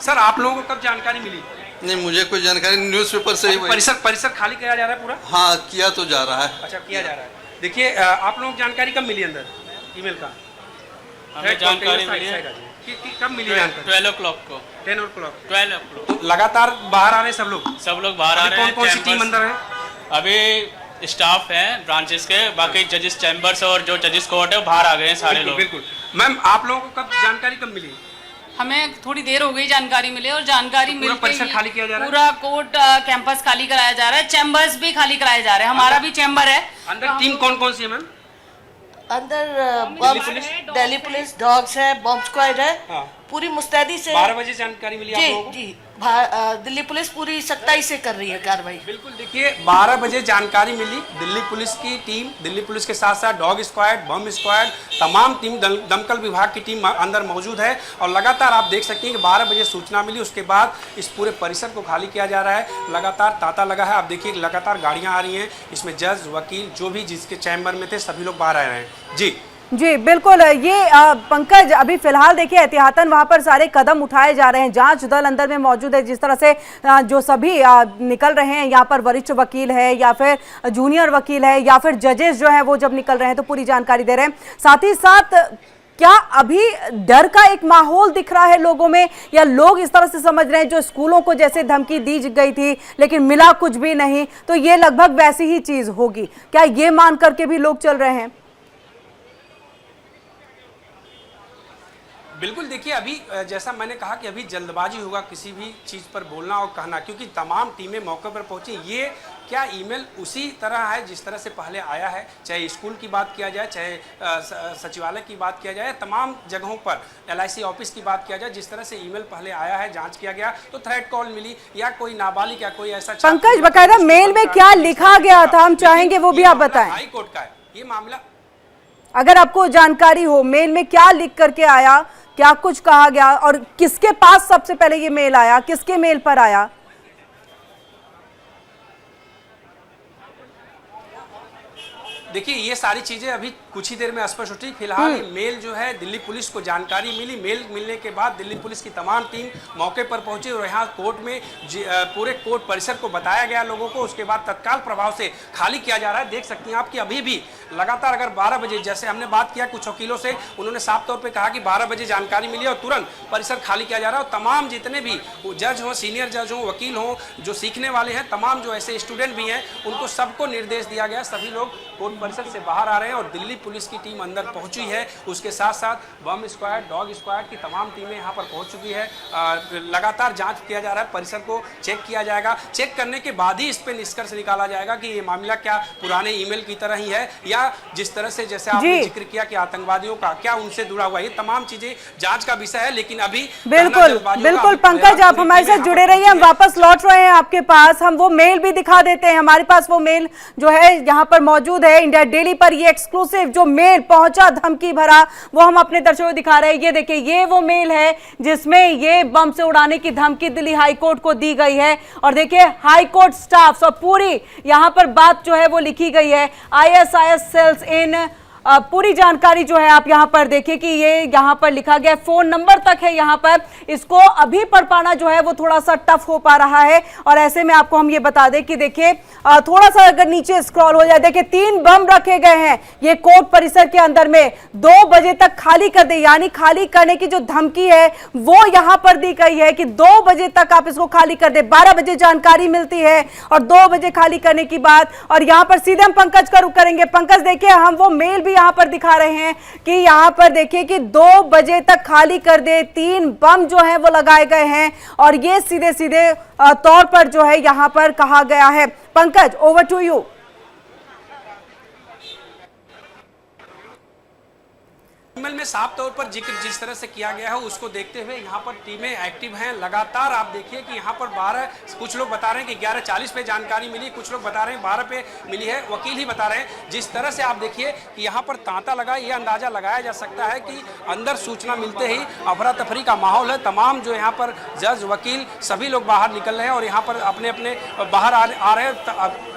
Sir आप लोगों को कब जानकारी मिली? नहीं, मुझे कोई जानकारी, न्यूज़पेपर से ही। परिसर खाली किया जा रहा है पूरा? हाँ, किया तो जा रहा है। अच्छा, किया जा रहा है। देखिए आप लोगों को जानकारी कब मिली अंदर ईमेल का? हमें जानकारी मिली है कब मिली जानकारी? 12 o'clock को। 10 o'clock। 12 o'clock। तो लगातार बाहर आ रहे हैं सब लोग बाहर आ रहे हैं। कौन सी टीम अंदर है? अभी स्टाफ है ब्रांचेस के, बाकी जजेस चैम्बर्स और जो जजेस कोर्ट है वो बाहर आ गए हैं सारे लोग। बिल्कुल। मैम आप लोगों को जानकारी कब मिली? हमें थोड़ी देर हो गई जानकारी मिले, और जानकारी पूरा मिलते परिसर खाली किया जा रहा है? पूरा कोर्ट कैंपस खाली कराया जा रहा है, चैम्बर्स भी खाली कराए जा रहे हैं। हमारा भी चैम्बर है। अंदर टीम कौन कौन सी है मैम? अंदर दिल्ली पुलिस, डॉग्स है, बॉम्ब स्क्वाड है। हाँ। पूरी मुस्तैदी से 12 बजे जानकारी मिली आप लोगों को? जी, दिल्ली पुलिस पूरी सख्ताई से कर रही है कार्रवाई। बिल्कुल। देखिए 12 बजे जानकारी मिली, दिल्ली पुलिस की टीम, दिल्ली पुलिस के साथ साथ डॉग स्क्वाड, बम स्क्वाड, तमाम टीम, दमकल विभाग की टीम अंदर मौजूद है। और लगातार आप देख सकते हैं कि 12 बजे सूचना मिली, उसके बाद इस पूरे परिसर को खाली किया जा रहा है। लगातार तांता लगा है, आप देखिए लगातार गाड़ियाँ आ रही हैं, इसमें जज, वकील, जो भी जिसके चैम्बर में थे सभी लोग बाहर आ रहे हैं। जी बिल्कुल। ये पंकज, अभी फिलहाल देखिए एहतियातन वहां पर सारे कदम उठाए जा रहे हैं, जांच दल अंदर में मौजूद है। जिस तरह से जो सभी निकल रहे हैं, यहाँ पर वरिष्ठ वकील है या फिर जूनियर वकील है या फिर जजेस जो है वो जब निकल रहे हैं तो पूरी जानकारी दे रहे हैं। साथ ही साथ क्या अभी डर का एक माहौल दिख रहा है लोगों में, या लोग इस तरह से समझ रहे हैं जो स्कूलों को जैसे धमकी दी गई थी लेकिन मिला कुछ भी नहीं, तो ये लगभग वैसी ही चीज होगी, क्या ये मान करके भी लोग चल रहे हैं? बिल्कुल। देखिए अभी जैसा मैंने कहा कि अभी जल्दबाजी होगा किसी भी चीज़ पर बोलना और कहना, क्योंकि तमाम टीमें मौके पर पहुंची। ये क्या ईमेल उसी तरह है जिस तरह से पहले आया है, चाहे स्कूल की बात किया जाए, चाहे सचिवालय की बात किया जाए, तमाम जगहों पर LIC ऑफिस की बात किया जाए, जिस तरह से ईमेल पहले आया है, जांच किया गया तो थ्रेट कॉल मिली या कोई नाबालिग या कोई ऐसा। पंकज, बकायदा मेल में क्या लिखा गया था, हम चाहेंगे वो भी आप बताएं। हाई कोर्ट का है ये मामला। अगर आपको जानकारी हो मेल में क्या लिख करके आया, क्या कुछ कहा गया, और किसके पास सबसे पहले ये मेल आया, किसके मेल पर आया? देखिए ये सारी चीज़ें अभी कुछ ही देर में स्पष्ट होती। फिलहाल ये मेल जो है दिल्ली पुलिस को जानकारी मिली, मेल मिलने के बाद दिल्ली पुलिस की तमाम टीम मौके पर पहुंची और यहाँ कोर्ट में पूरे कोर्ट परिसर को बताया गया लोगों को। उसके बाद तत्काल प्रभाव से खाली किया जा रहा है। देख सकती हैं आप कि अभी भी लगातार अगर 12 बजे, जैसे हमने बात किया कुछ वकीलों से, उन्होंने साफ तौर पर कहा कि 12 बजे जानकारी मिली और तुरंत परिसर खाली किया जा रहा है। और तमाम जितने भी जज हों, सीनियर जज हों, वकील हों, जो सीखने वाले हैं, तमाम जो ऐसे स्टूडेंट भी हैं, उनको सबको निर्देश दिया गया, सभी लोग कोर्ट परिसर से बाहर आ रहे हैं और दिल्ली पुलिस की टीम अंदर पहुंची है। उसके साथ साथ बम स्क्वाड, डॉग स्क्वाड की तमाम टीमें यहां पर पहुंच चुकी है। लगातार जांच किया जा रहा है, परिसर को चेक किया जाएगा। चेक करने के बाद ही इस पे निष्कर्ष निकाला जाएगा कि ये मामला क्या पुराने ईमेल की तरह ही है या जिस तरह से जैसे आपने जिक्र किया कि आतंकवादियों का क्या उनसे जुड़ा हुआ, ये तमाम चीजें जांच का विषय है। लेकिन अभी बिल्कुल पंकज, आप हमारे साथ जुड़े रहिए, हम वापस लौट रहे हैं आपके पास। हम वो मेल भी दिखा देते हैं, हमारे पास वो मेल जो है यहाँ पर मौजूद है। इंडिया डेली पर ये एक्सक्लूसिव जो मेल पहुंचा धमकी भरा, वो हम अपने दर्शकों को दिखा रहे हैं। ये देखिए, ये वो मेल है जिसमें ये बम से उड़ाने की धमकी दिल्ली हाई कोर्ट को दी गई है। और देखिए हाई कोर्ट स्टाफ और पूरी यहाँ पर बात जो है वो लिखी गई है। ISIS सेल्स इन पूरी जानकारी जो है आप यहाँ पर देखिए कि ये यहाँ पर लिखा गया, फोन नंबर तक है यहाँ पर। इसको अभी पढ़ पाना जो है वो थोड़ा सा टफ हो पा रहा है। और ऐसे में आपको हम ये बता दें कि देखिए थोड़ा सा अगर नीचे स्क्रॉल हो जाए, देखिए 3 बम रखे गए हैं ये कोर्ट परिसर के अंदर में। 2 बजे तक खाली कर दे, यानी खाली करने की जो धमकी है वो यहाँ पर दी गई है कि 2 बजे तक आप इसको खाली कर दे। 12 बजे जानकारी मिलती है और 2 बजे खाली करने की बात। और यहाँ पर सीधे हम पंकज का रुख करेंगे। पंकज देखिए, हम वो मेल भी यहाँ पर दिखा रहे हैं कि यहाँ पर देखिए कि 2 बजे तक खाली कर दे। 3 बम जो है वो लगाए गए हैं और ये सीधे सीधे तौर पर जो है यहाँ पर कहा गया है। Pankaj, over to you. Email में साफ तौर पर जिक्र जिस तरह से किया गया है उसको देखते हुए यहाँ पर टीमें एक्टिव हैं। लगातार आप देखिए कि यहाँ पर 12, कुछ लोग बता रहे हैं कि 11:40 पे जानकारी मिली, कुछ लोग बता रहे हैं 12 पे मिली है, वकील ही बता रहे हैं। जिस तरह से आप देखिए कि यहाँ पर तांता लगा, ये अंदाजा लगाया जा सकता है कि अंदर सूचना मिलते ही अफरा तफरी का माहौल है। तमाम जो यहाँ पर जज, वकील सभी लोग बाहर निकल रहे हैं और यहाँ पर अपने अपने बाहर आ रहे हैं।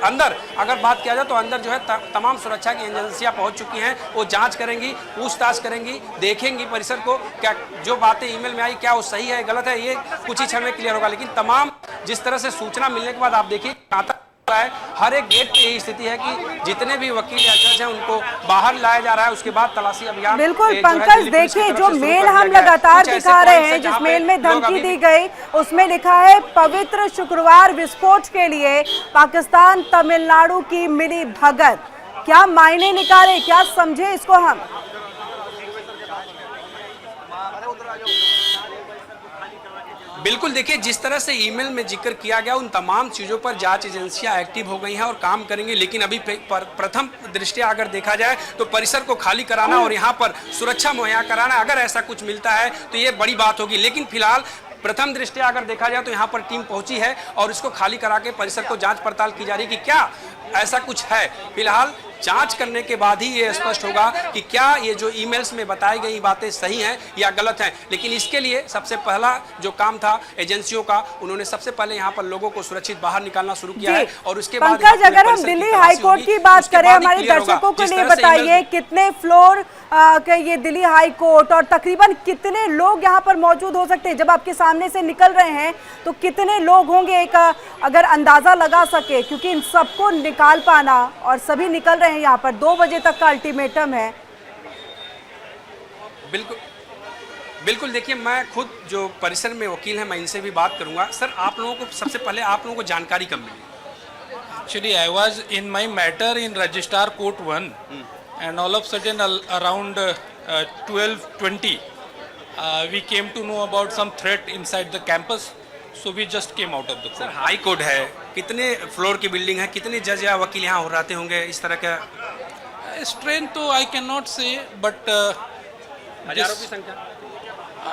अंदर अगर बात किया जाए तो अंदर जो है तमाम सुरक्षा की एजेंसियाँ पहुँच चुकी हैं, वो जाँच करेंगी, पूछताछ करेंगी करेंगी, देखेंगी परिसर को, क्या जो बातें ईमेल में आई क्या वो सही है गलत है, ये कुछ ही क्षण में क्लियर होगा। लेकिन तमाम जिस तरह से सूचना मिलने के बाद आप देखिए है, हर एक गेट पे यही स्थिति है कि जितने भी वकील या जज हैं उनको बाहर लाया जा रहा है, उसके बाद तलाशी अभियान। बिल्कुल पंकज, देखिए जो मेल हम लगातार दिखा रहे हैं, जिस मेल में धमकी दी गई उसमें लिखा है पवित्र शुक्रवार विस्फोट के लिए पाकिस्तान तमिलनाडु की मिली भगत। क्या मायने निकाले, क्या समझे इसको हम? बिल्कुल, देखिए जिस तरह से ईमेल में जिक्र किया गया उन तमाम चीज़ों पर जांच एजेंसियां एक्टिव हो गई हैं और काम करेंगे। लेकिन अभी प्रथम दृष्टया अगर देखा जाए तो परिसर को खाली कराना और यहां पर सुरक्षा मुहैया कराना, अगर ऐसा कुछ मिलता है तो ये बड़ी बात होगी। लेकिन फिलहाल प्रथम दृष्टया अगर देखा जाए तो यहाँ पर टीम पहुंची है और इसको खाली करा के परिसर को जांच पड़ताल की जा रही है कि क्या ऐसा कुछ है। फिलहाल जांच करने के बाद ही ये स्पष्ट होगा कि क्या ये जो ईमेल्स में बताई गई बातें सही हैं या गलत हैं। लेकिन इसके लिए सबसे पहला जो काम था एजेंसियों का, उन्होंने सबसे पहले यहाँ पर लोगों को सुरक्षित बाहर निकालना शुरू किया है और उसके बाद पंकज, अगर हम दिल्ली हाईकोर्ट की बात करें, हमारे दर्शकों के लिए बताइए कितने फ्लोर के ये दिल्ली हाई कोर्ट और तकरीबन कितने लोग यहाँ पर मौजूद हो सकते हैं? जब आपके सामने से निकल रहे हैं तो कितने लोग होंगे, एक अगर अंदाजा लगा सके, क्योंकि इन सबको निकाल पाना और सभी निकल रहे हैं यहाँ पर, 2 बजे तक का अल्टीमेटम है। बिल्कुल बिल्कुल, देखिए मैं खुद जो परिसर में वकील हैं मैं इनसे भी बात करूंगा। सर, आप लोगों को सबसे पहले आप लोगों को जानकारी कब मिली? Actually, I was in my matter in Registrar Court 1, and all of a sudden around 12:20, we came to know about some threat inside the campus, so we just came out of the court. Sir, high court है, कितने floor की building है, कितने जज या वकील यहाँ हो रहते होंगे इस तरह का? Strength तो I cannot say, but हजारों की संख्या?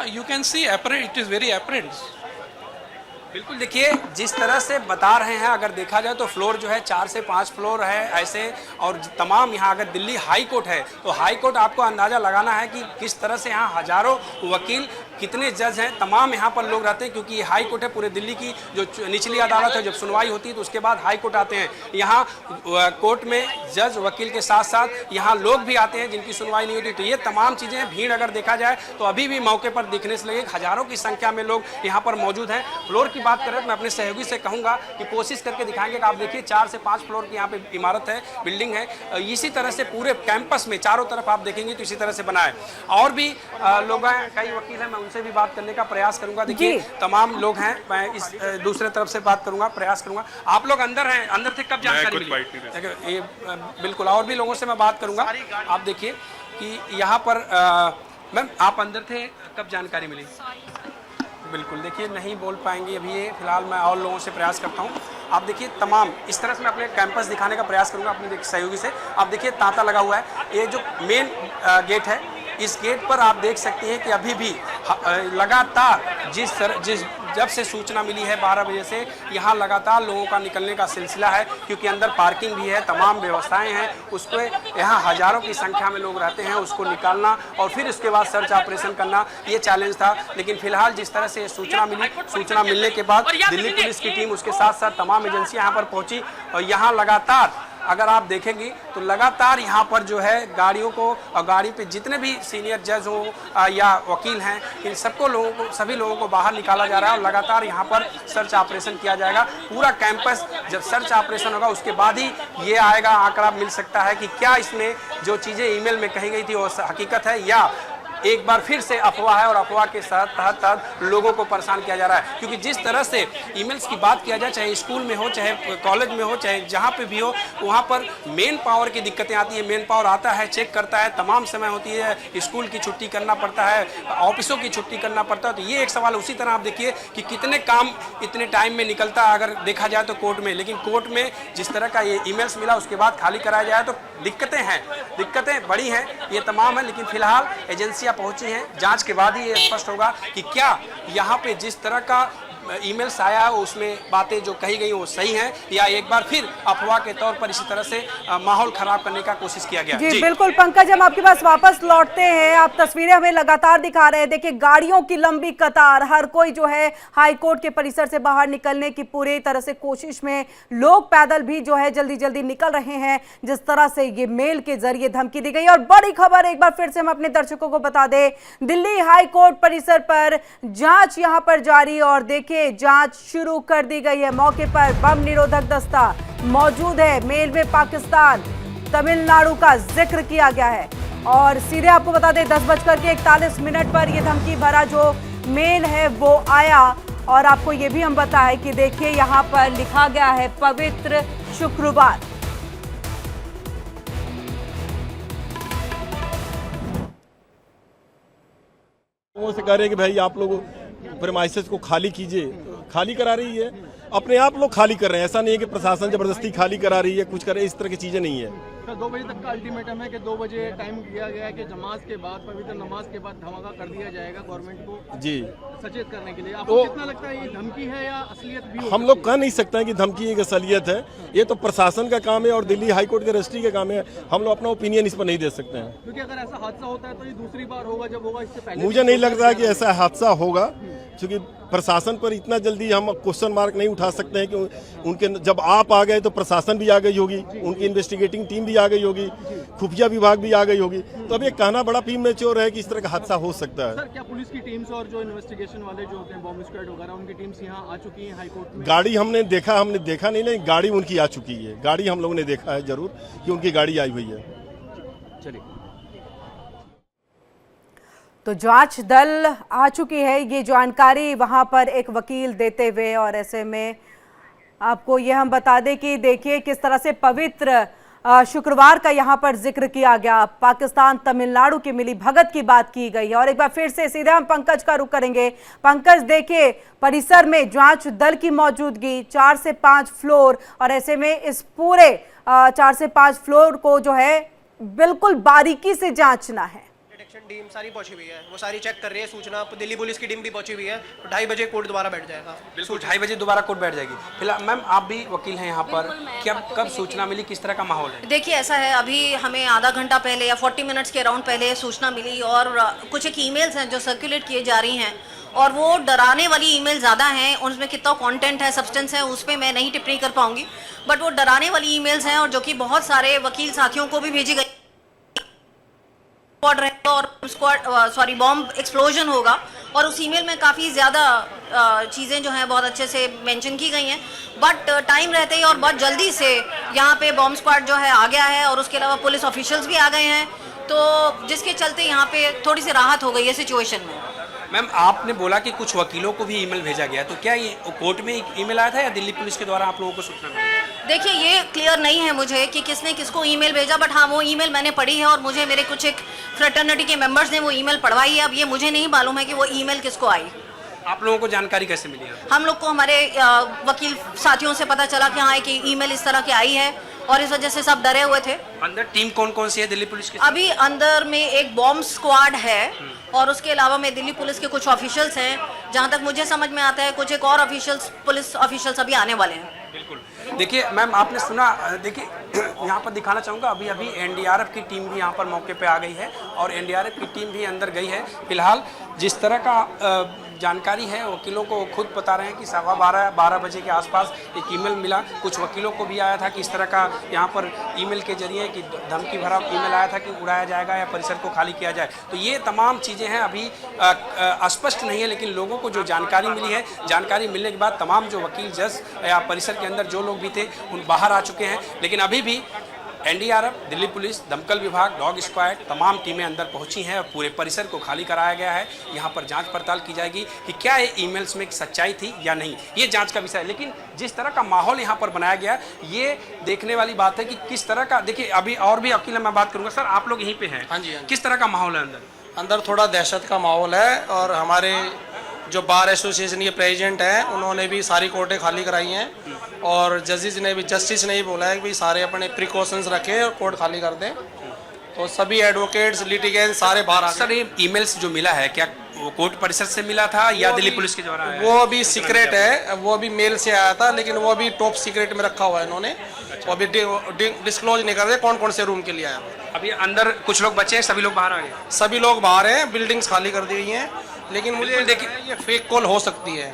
you can see apparent, it is very apparent. बिल्कुल, देखिए जिस तरह से बता रहे हैं, अगर देखा जाए तो फ्लोर जो है 4 से 5 फ्लोर है ऐसे, और तमाम यहाँ अगर दिल्ली हाई कोर्ट है तो हाई कोर्ट आपको अंदाज़ा लगाना है कि किस तरह से यहाँ हजारों वकील, कितने जज हैं, तमाम यहाँ पर लोग रहते हैं, क्योंकि ये हाई कोर्ट है पूरे दिल्ली की जो निचली अदालत है। जब सुनवाई होती है तो उसके बाद हाई कोर्ट आते हैं। यहाँ कोर्ट में जज वकील के साथ साथ यहाँ लोग भी आते हैं जिनकी सुनवाई नहीं होती। तो ये तमाम चीज़ें, भीड़ अगर देखा जाए तो अभी भी मौके पर दिखने से लगे हजारों की संख्या में लोग यहाँ पर मौजूद हैं। फ्लोर की बात करें तो मैं अपने सहयोगी से कहूँगा कि कोशिश करके दिखाएंगे कि आप देखिए 4 से 5 फ्लोर की यहाँ पे इमारत है, बिल्डिंग है। इसी तरह से पूरे कैंपस में चारों तरफ आप देखेंगे तो इसी तरह से बना है। और भी लोग हैं, कई वकील हैं, मैं उनसे भी बात करने का प्रयास करूंगा। देखिए तमाम लोग हैं, मैं इस दूसरे तरफ से बात करूंगा, प्रयास करूंगा। आप लोग अंदर हैं, अंदर थे कब जानकारी मिली? ये बिल्कुल, और भी लोगों से मैं बात करूंगा। आप देखिए कि यहाँ पर मैम आप अंदर थे, कब जानकारी मिली? बिल्कुल, देखिए नहीं बोल पाएंगे अभी ये, फिलहाल मैं और लोगों से प्रयास करता हूँ। आप देखिए तमाम इस तरह से मैं अपने कैंपस दिखाने का प्रयास करूँगा अपने सहयोगी से। आप देखिए तांता लगा हुआ है, ये जो मेन गेट है, इस गेट पर आप देख सकते हैं कि अभी भी लगातार जब से सूचना मिली है 12 बजे से यहाँ लगातार लोगों का निकलने का सिलसिला है, क्योंकि अंदर पार्किंग भी है, तमाम व्यवस्थाएं हैं, उसको यहाँ हजारों की संख्या में लोग रहते हैं, उसको निकालना और फिर उसके बाद सर्च ऑपरेशन करना, ये चैलेंज था। लेकिन फिलहाल जिस तरह से सूचना मिली, सूचना मिलने के बाद दिल्ली पुलिस की टीम, उसके साथ साथ तमाम एजेंसियाँ यहाँ पर पहुँची और यहाँ लगातार अगर आप देखेंगी तो लगातार यहाँ पर जो है गाड़ियों को, और गाड़ी पे जितने भी सीनियर जज हो या वकील हैं, इन सबको सभी लोगों को बाहर निकाला जा रहा है और लगातार यहाँ पर सर्च ऑपरेशन किया जाएगा। पूरा कैंपस जब सर्च ऑपरेशन होगा उसके बाद ही ये आएगा, आंकड़ा मिल सकता है कि क्या इसमें जो चीज़ें ईमेल में कही गई थी वो हकीकत है या एक बार फिर से अफवाह है और अफवाह के तहत लोगों को परेशान किया जा रहा है। क्योंकि जिस तरह से ईमेल्स की बात किया जाए, चाहे स्कूल में हो, चाहे कॉलेज में हो, चाहे जहाँ पे भी हो, वहाँ पर मेन पावर की दिक्कतें आती हैं। मेन पावर आता है, चेक करता है, तमाम समय होती है, स्कूल की छुट्टी करना पड़ता है, ऑफिसों की छुट्टी करना पड़ता है। तो ये एक सवाल। उसी तरह आप देखिए कि कितने काम इतने टाइम में निकलता है अगर देखा जाए तो कोर्ट में। लेकिन कोर्ट में जिस तरह का ये ईमेल्स मिला उसके बाद खाली कराया जाए तो दिक्कतें हैं, दिक्कतें बड़ी हैं, ये तमाम है। लेकिन फिलहाल एजेंसियां पहुंची हैं, जांच के बाद ही ये स्पष्ट होगा कि क्या यहाँ पे जिस तरह का ईमेल्स आया उसमें बातें जो कही गई वो सही हैं या एक बार फिर अफवाह के तौर पर इसी तरह से माहौल खराब करने का कोशिश किया गया। जी बिल्कुल पंकज, हम आपके पास वापस लौटते हैं। आप तस्वीरें हमें लगातार दिखा रहे हैं, देखिए गाड़ियों की लंबी कतार, हर कोई जो है हाई कोर्ट के परिसर से बाहर निकलने की पूरी तरह से कोशिश में, लोग पैदल भी जो है जल्दी जल्दी निकल रहे हैं जिस तरह से ये मेल के जरिए धमकी दी गई। और बड़ी खबर एक बार फिर से हम अपने दर्शकों को बता दें, दिल्ली हाई कोर्ट परिसर पर जांच यहां पर जारी और देखिए जांच शुरू कर दी गई है। मौके पर बम निरोधक दस्ता मौजूद है। मेल में पाकिस्तान तमिलनाडु का जिक्र किया गया है और सीधे आपको बता दें 10:41 पर यह धमकी भरा जो मेल है वो आया। और आपको ये भी हम बताएं कि देखिए यहाँ पर लिखा गया है पवित्र शुक्रवार। लोगों से कह रहे हैं कि भाई आप लोग प्रेमाइसेस को खाली कीजिए, खाली करा रही है, अपने आप लोग खाली कर रहे हैं। ऐसा नहीं है कि प्रशासन जबरदस्ती खाली करा रही है, कुछ कर रही है, इस तरह की चीजें नहीं है। 2 बजे तक का अल्टीमेटम है कि 2 बजे टाइम दिया गया है कि नमाज के बाद, पवित्र नमाज के बाद धमाका कर दिया जाएगा गवर्नमेंट को जी सचेत करने के लिए। आपको कितना लगता है ये धमकी है या असलियत भी? हम लोग कह नहीं सकते हैं कि धमकी एक असलियत है, ये तो प्रशासन का काम है और दिल्ली हाईकोर्ट के रजिस्ट्री का काम है। हम लोग अपना ओपिनियन इस पर नहीं दे सकते हैं, क्योंकि अगर ऐसा हादसा होता है तो ये दूसरी बार होगा जब होगा, इससे पहले मुझे नहीं लगता है कि ऐसा हादसा होगा, क्योंकि प्रशासन पर इतना जल्दी हम क्वेश्चन मार्क नहीं उठा सकते हैं कि उनके जब आप आ गए तो प्रशासन भी आ गई होगी, उनकी इन्वेस्टिगेटिंग टीम भी आ गई होगी, खुफिया विभाग भी आ गई होगी। तो अब ये कहना बड़ा प्रीमेच्योर है कि इस तरह का हादसा हो सकता है। सर, क्या पुलिस की टीम्स और जो इन्वेस्टिगेशन वाले जो होते हैं बॉम्ब स्क्वाड वगैरह, उनकी टीम्स यहाँ आ चुकी हैं हाईकोर्ट में? गाड़ी हमने देखा नहीं, लेकिन गाड़ी उनकी आ चुकी है। गाड़ी हम लोगों ने देखा है जरूर कि उनकी गाड़ी आई हुई है। चलिए, तो जांच दल आ चुकी है, ये जानकारी वहां पर एक वकील देते हुए। और ऐसे में आपको ये हम बता दें कि देखिए किस तरह से पवित्र शुक्रवार का यहाँ पर जिक्र किया गया, पाकिस्तान तमिलनाडु की मिली भगत की बात की गई है। और एक बार फिर से सीधे हम पंकज का रुख करेंगे। पंकज, देखिए परिसर में जांच दल की मौजूदगी, 4 से 5 फ्लोर, और ऐसे में इस पूरे 4 से 5 फ्लोर को जो है बिल्कुल बारीकी से जांचना है। टीम सारी पहुंची हुई है, वो सारी चेक कर रही है सूचना। दिल्ली पुलिस की टीम भी पहुंची हुई है। तो 2:30 बजे कोर्ट दोबारा बैठ जाएगा। बिल्कुल 2:30 बजे दोबारा कोर्ट बैठ जाएगी। फिलहाल मैम आप भी वकील हैं यहाँ पर, क्या कब सूचना मिली, किस तरह का माहौल है? देखिए ऐसा है, अभी हमें आधा घंटा पहले या 40 मिनट्स के अराउंड पहले सूचना मिली और कुछ एक ईमेल्स हैं जो सर्कुलेट किए जा रही हैं और वो डराने वाली ईमेल ज़्यादा हैं। उनमें कितना कंटेंट है, सब्सटेंस है, उस पर मैं नहीं टिप्पणी कर पाऊंगी, बट वो डराने वाली ईमेल्स हैं और जो कि बहुत सारे वकील साथियों को भी भेजी गई और बॉम्ब एक्सप्लोजन होगा। और उस ईमेल में काफ़ी ज़्यादा चीज़ें जो हैं बहुत अच्छे से मेंशन की गई हैं, बट टाइम रहते ही और बहुत जल्दी से यहाँ पे बॉम्ब स्क्वाड जो है आ गया है और उसके अलावा पुलिस ऑफिशियल्स भी आ गए हैं, तो जिसके चलते यहाँ पे थोड़ी सी राहत हो गई है सिचुएशन में। मैम आपने बोला कि कुछ वकीलों को भी ईमेल भेजा गया, तो क्या ये कोर्ट में ईमेल आया था या दिल्ली पुलिस के द्वारा आप लोगों को सूचना मिली? देखिए ये क्लियर नहीं है मुझे कि किसने किसको ईमेल भेजा, बट हाँ वो ईमेल मैंने पढ़ी है और मुझे मेरे कुछ एक फ्रेटर्निटी के मेंबर्स ने वो ईमेल पढ़वाई है। अब ये मुझे नहीं मालूम है कि वो ईमेल किसको आई। आप लोगों को जानकारी कैसे मिली है? हम लोग को हमारे वकील साथियों से पता चला कि हाँ एक ईमेल इस तरह की आई है और इस वजह से सब डरे हुए थे। अंदर टीम कौन कौन सी है दिल्ली पुलिस की? अभी अंदर में एक बॉम्ब स्क्वाड है और उसके अलावा में दिल्ली पुलिस के कुछ ऑफिशियल्स हैं। जहां तक मुझे समझ में आता है कुछ एक और ऑफिशियल्स, पुलिस ऑफिशियल्स अभी आने वाले हैं। बिल्कुल। देखिए मैम आपने सुना, देखिए यहाँ पर दिखाना चाहूँगा, अभी अभी एनडीआरएफ की टीम भी यहाँ पर मौके पे आ गई है और एनडीआरएफ की टीम भी अंदर गई है। फिलहाल जिस तरह का जानकारी है वकीलों को खुद बता रहे हैं कि 12:15 बजे के आसपास एक ईमेल मिला। कुछ वकीलों को भी आया था कि इस तरह का यहाँ पर ईमेल के जरिए कि धमकी भरा ईमेल आया था कि उड़ाया जाएगा या परिसर को खाली किया जाए। तो ये तमाम चीज़ें हैं, अभी स्पष्ट नहीं है, लेकिन लोगों को जो जानकारी मिली है, जानकारी मिलने के बाद तमाम जो वकील, जज या परिसर के अंदर जो लोग भी थे उन बाहर आ चुके हैं। लेकिन अभी भी एनडीआरएफ, दिल्ली पुलिस, दमकल विभाग, डॉग स्क्वाड, तमाम टीमें अंदर पहुंची हैं और पूरे परिसर को खाली कराया गया है। यहाँ पर जांच पड़ताल की जाएगी कि क्या ये ईमेल्स में सच्चाई थी या नहीं, ये जांच का विषय है। लेकिन जिस तरह का माहौल यहाँ पर बनाया गया, ये देखने वाली बात है कि किस तरह का, देखिए अभी और भी वकील मैं बात करूँगा। सर आप लोग यहीं पर हैं? हाँ जी। किस तरह का माहौल है अंदर? अंदर थोड़ा दहशत का माहौल है और हमारे जो बार एसोसिएशन के प्रेसिडेंट हैं उन्होंने भी सारी कोर्टें खाली कराई हैं और जस्टिस ने भी बोला है कि भाई सारे अपने प्रिकॉशंस रखें और कोर्ट खाली कर दें। तो सभी एडवोकेट्स, लिटिगेंट्स सारे बाहर आ गए। सर ये ईमेल्स जो मिला है, क्या वो कोर्ट परिसर से मिला था या दिल्ली पुलिस के द्वारा आया? वो अभी सीक्रेट है, वो अभी मेल से आया था, लेकिन वो अभी टॉप सीक्रेट में रखा हुआ है इन्होंने। वो अभी डिस्क्लोज नहीं कर रहे कौन कौन से रूम के लिए आया। अभी अंदर कुछ लोग बचे हैं, सभी लोग बाहर आ गए? सभी लोग बाहर हैं, बिल्डिंग्स खाली कर दी गई हैं, लेकिन मुझे देखिए ये फेक कॉल हो सकती है।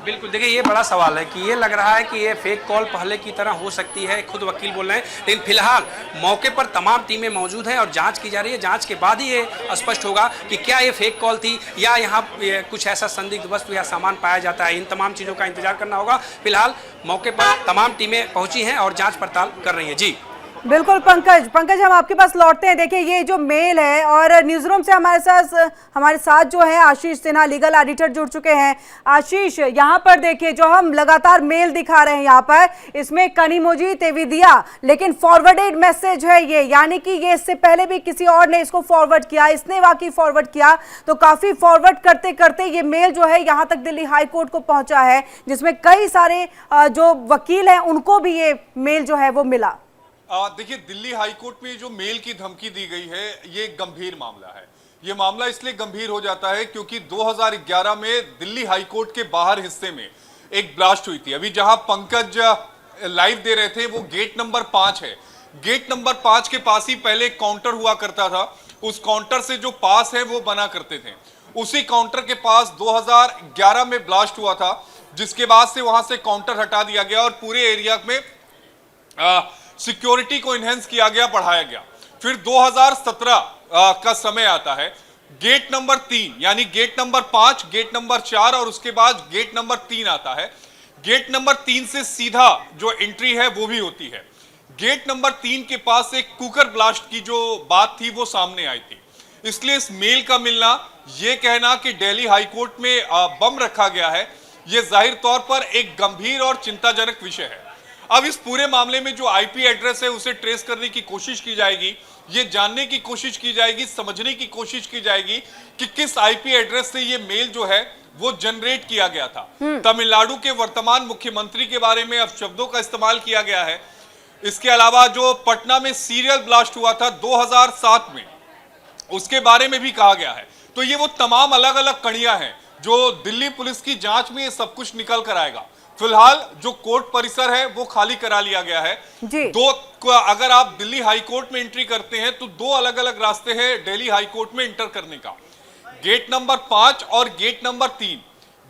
बिल्कुल, देखिए ये बड़ा सवाल है कि ये लग रहा है कि ये फेक कॉल पहले की तरह हो सकती है, खुद वकील बोल रहे हैं। लेकिन फिलहाल मौके पर तमाम टीमें मौजूद हैं और जांच की जा रही है। जांच के बाद ही ये स्पष्ट होगा कि क्या ये फेक कॉल थी या यहाँ कुछ ऐसा संदिग्ध वस्तु या सामान पाया जाता है। इन तमाम चीज़ों का इंतजार करना होगा। फिलहाल मौके पर तमाम टीमें पहुंची हैं और जाँच पड़ताल कर रही हैं। जी बिल्कुल पंकज, हम आपके पास लौटते हैं। देखिए ये जो मेल है, और न्यूज रूम से हमारे साथ जो है आशीष सिन्हा लीगल एडिटर जुड़ चुके हैं। आशीष, यहाँ पर देखिए जो हम लगातार मेल दिखा रहे हैं, यहाँ पर इसमें कनिमोजी तेविदिया, लेकिन फॉरवर्डेड मैसेज है ये, यानी कि ये इससे पहले भी किसी और ने इसको फॉरवर्ड किया, इसने वाकई फॉरवर्ड किया, तो काफी फॉरवर्ड करते करते ये मेल जो है यहाँ तक दिल्ली हाई कोर्ट को पहुंचा है, जिसमें कई सारे जो वकील हैं उनको भी ये मेल जो है वो मिला। देखिए, दिल्ली हाई कोर्ट में जो मेल की धमकी दी गई है, ये एक गंभीर मामला है। ये मामला इसलिए गंभीर हो जाता है क्योंकि 2011 में दिल्ली हाई कोर्ट के बाहर हिस्से में एक ब्लास्ट हुई थी। अभी जहां पंकज लाइव दे रहे थे वो गेट नंबर 5 है। गेट नंबर 5 के पास ही पहले एक काउंटर हुआ करता था। उस काउंटर से जो पास है वो बना करते थे। उसी काउंटर के पास 2011 में ब्लास्ट हुआ था, जिसके बाद से वहां से काउंटर हटा दिया गया और पूरे एरिया में सिक्योरिटी को इनहेंस किया गया, बढ़ाया गया। फिर 2017 का समय आता है। गेट नंबर 3 यानी गेट नंबर 5, गेट नंबर 4 और उसके बाद गेट नंबर 3 आता है। गेट नंबर 3 से सीधा जो एंट्री है वो भी होती है। गेट नंबर 3 के पास एक कुकर ब्लास्ट की जो बात थी वो सामने आई थी। इसलिए इस मेल का मिलना, ये कहना कि दिल्ली हाई कोर्ट में बम रखा गया है, ये जाहिर तौर पर एक गंभीर और चिंताजनक विषय है। अब इस पूरे मामले में जो आईपी एड्रेस है उसे ट्रेस करने की कोशिश की जाएगी, ये जानने की कोशिश की जाएगी, समझने की कोशिश की जाएगी कि किस आईपी एड्रेस से ये मेल जो है वो जनरेट किया गया था। तमिलनाडु के वर्तमान मुख्यमंत्री के बारे में अब शब्दों का इस्तेमाल किया गया है। इसके अलावा जो पटना में सीरियल ब्लास्ट हुआ था 2007 में, उसके बारे में भी कहा गया है। तो ये वो तमाम अलग अलग कड़ियां हैं जो दिल्ली पुलिस की जांच में ये सब कुछ निकल कर आएगा। फिलहाल जो कोर्ट परिसर है वो खाली करा लिया गया है। अगर आप दिल्ली हाई कोर्ट में एंट्री करते हैं तो 2 अलग अलग रास्ते हैं दिल्ली हाई कोर्ट में एंटर करने का। गेट नंबर 5 और गेट नंबर 3।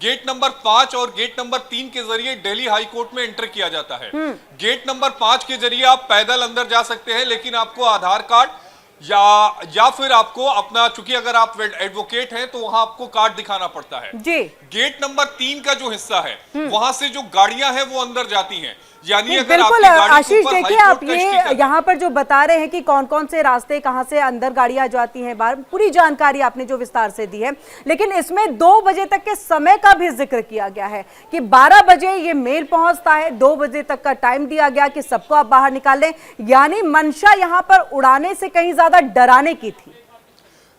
गेट नंबर 5 और गेट नंबर 3 के जरिए दिल्ली हाई कोर्ट में एंटर किया जाता है। गेट नंबर 5 के जरिए आप पैदल अंदर जा सकते हैं, लेकिन आपको आधार कार्ड या फिर आपको अपना, चूंकि अगर आप एडवोकेट हैं तो वहां आपको कार्ड दिखाना पड़ता है। गेट नंबर 3 का जो हिस्सा है वहां से जो गाड़ियां हैं वो अंदर जाती हैं। यानी अगर बिल्कुल आशीष, देखिए आप ये यहाँ पर जो बता रहे हैं कि कौन कौन से रास्ते, कहां से अंदर गाड़ियां जाती हैं बाहर, पूरी जानकारी आपने जो विस्तार से दी है, लेकिन इसमें 2 बजे तक के समय का भी जिक्र किया गया है कि 12 बजे ये मेल पहुंचता है, 2 बजे तक का टाइम दिया गया कि सबको आप बाहर निकाल लें। यानी मंशा यहाँ पर उड़ाने से कहीं ज्यादा डराने की थी।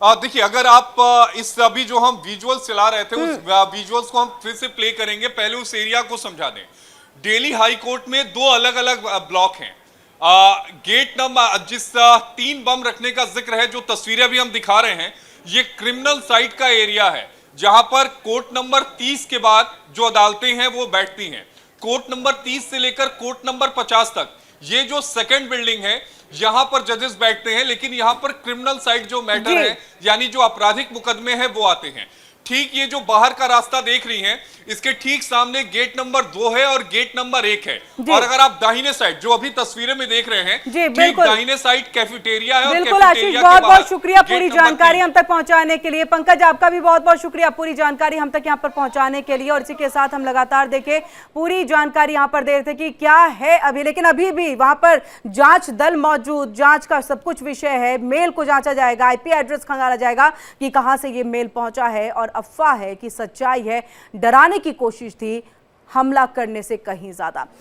देखिए, अगर आप इस अभी जो हम विजुअल्स चला रहे थे उस विजुअल्स को हम फिर से प्ले करेंगे। पहले उस एरिया को समझा दें। दिल्ली हाई कोर्ट में 2 अलग अलग ब्लॉक हैं। गेट नंबर जिस 3 बम रखने का जिक्र है, जो तस्वीरें भी हम दिखा रहे हैं, ये क्रिमिनल साइड का एरिया है, जहां पर कोर्ट नंबर 30 के बाद जो अदालतें हैं वो बैठती हैं। कोर्ट नंबर 30 से लेकर कोर्ट नंबर 50 तक ये जो सेकंड बिल्डिंग है, यहां पर जजेस बैठते हैं, लेकिन यहां पर क्रिमिनल साइड जो मैटर है, यानी जो आपराधिक मुकदमे हैं वो आते हैं। ठीक ये जो बाहर का रास्ता देख रही हैं, इसके ठीक सामने गेट नंबर 2 है और गेट नंबर 1 है। और अगर आप दाहिने साइड जो अभी तस्वीरें में देख रहे हैं, ठीक दाहिने साइड कैफेटेरिया है। बिल्कुल आशीष, बहुत बहुत शुक्रिया पूरी जानकारी हम तक पहुंचाने के लिए। पंकज, आपका भी बहुत बहुत शुक्रिया पूरी जानकारी हम तक यहाँ पर पहुंचाने के लिए। और इसी के साथ हम लगातार देखें पूरी जानकारी यहाँ पर दे रहे थे कि क्या है अभी, लेकिन अभी भी वहां पर जांच दल मौजूद, जांच का सब कुछ विषय है। मेल को जांचा जाएगा, आईपी एड्रेस खंगाला जाएगा कि कहां से ये मेल पहुंचा है और अफवाह है कि सच्चाई है। डराने की कोशिश थी, हमला करने से कहीं ज्यादा।